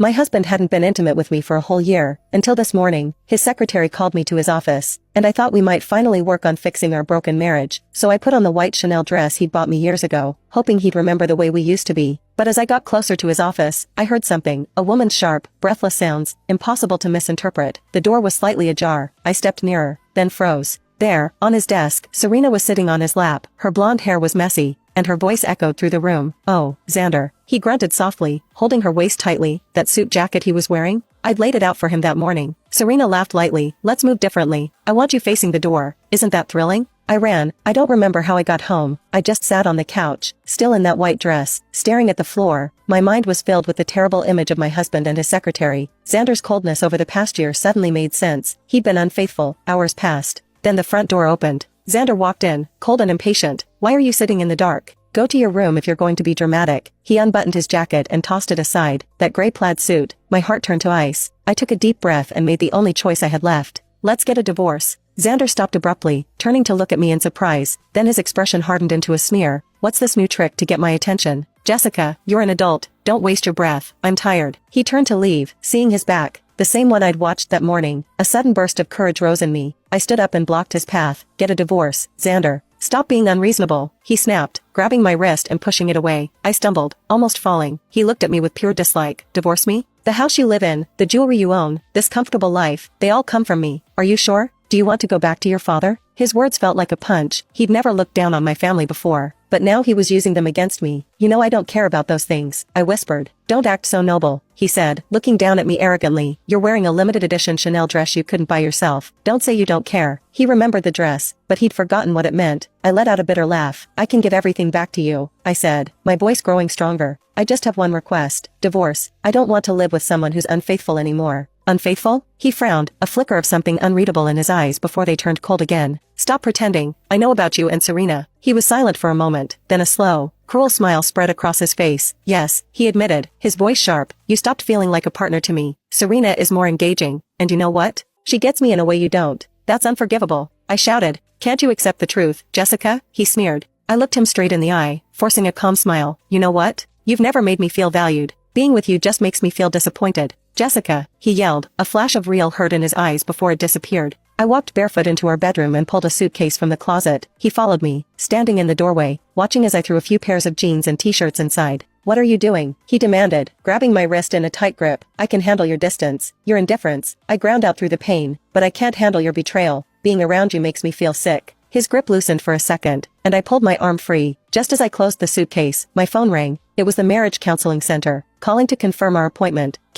My husband hadn't been intimate with me for a whole year, until this morning. His secretary called me to his office, and I thought we might finally work on fixing our broken marriage, so I put on the white Chanel dress he'd bought me years ago, hoping he'd remember the way we used to be. But as I got closer to his office, I heard something, a woman's sharp, breathless sounds, impossible to misinterpret. The door was slightly ajar. I stepped nearer, then froze. There, on his desk, Serena was sitting on his lap. Her blonde hair was messy, and her voice echoed through the room. "Oh, Xander." He grunted softly, holding her waist tightly. That suit jacket he was wearing? I'd laid it out for him that morning. Serena laughed lightly. "Let's move differently. I want you facing the door. Isn't that thrilling?" I ran. I don't remember how I got home. I just sat on the couch, still in that white dress, staring at the floor. My mind was filled with the terrible image of my husband and his secretary. Xander's coldness over the past year suddenly made sense. He'd been unfaithful. Hours passed. Then the front door opened. Xander walked in, cold and impatient. "Why are you sitting in the dark? Go to your room if you're going to be dramatic." He unbuttoned his jacket and tossed it aside. That gray plaid suit. My heart turned to ice. I took a deep breath and made the only choice I had left. "Let's get a divorce." Xander stopped abruptly, turning to look at me in surprise. Then his expression hardened into a sneer. "What's this new trick to get my attention? Jessica, you're an adult. Don't waste your breath. I'm tired." He turned to leave, seeing his back. The same one I'd watched that morning. A sudden burst of courage rose in me. I stood up and blocked his path. "Get a divorce, Xander. Stop being unreasonable," he snapped, grabbing my wrist and pushing it away. I stumbled, almost falling. He looked at me with pure dislike. "Divorce me? The house you live in, the jewelry you own, this comfortable life, they all come from me. Are you sure? Do you want to go back to your father?" His words felt like a punch. He'd never looked down on my family before, but now he was using them against me. "You know I don't care about those things," I whispered. "Don't act so noble," he said, looking down at me arrogantly. "You're wearing a limited edition Chanel dress you couldn't buy yourself. Don't say you don't care." He remembered the dress, but he'd forgotten what it meant. I let out a bitter laugh. "I can give everything back to you," I said, my voice growing stronger. "I just have one request. Divorce. I don't want to live with someone who's unfaithful anymore." "Unfaithful?" He frowned, a flicker of something unreadable in his eyes before they turned cold again. "Stop pretending. I know about you and Serena." He was silent for a moment, then a slow, cruel smile spread across his face. "Yes," he admitted, his voice sharp. "You stopped feeling like a partner to me. Serena is more engaging, and you know what? She gets me in a way you don't. That's unforgivable." I shouted. "Can't you accept the truth, Jessica?" He sneered. I looked him straight in the eye, forcing a calm smile. "You know what? You've never made me feel valued. Being with you just makes me feel disappointed." "Jessica," he yelled, a flash of real hurt in his eyes before it disappeared. I walked barefoot into our bedroom and pulled a suitcase from the closet. He followed me, standing in the doorway, watching as I threw a few pairs of jeans and t-shirts inside. "What are you doing?" he demanded, grabbing my wrist in a tight grip. "I can handle your distance. Your indifference." I ground out through the pain. "But I can't handle your betrayal. Being around you makes me feel sick." His grip loosened for a second, and I pulled my arm free. Just as I closed the suitcase, my phone rang. It was the marriage counseling center, calling to confirm our appointment.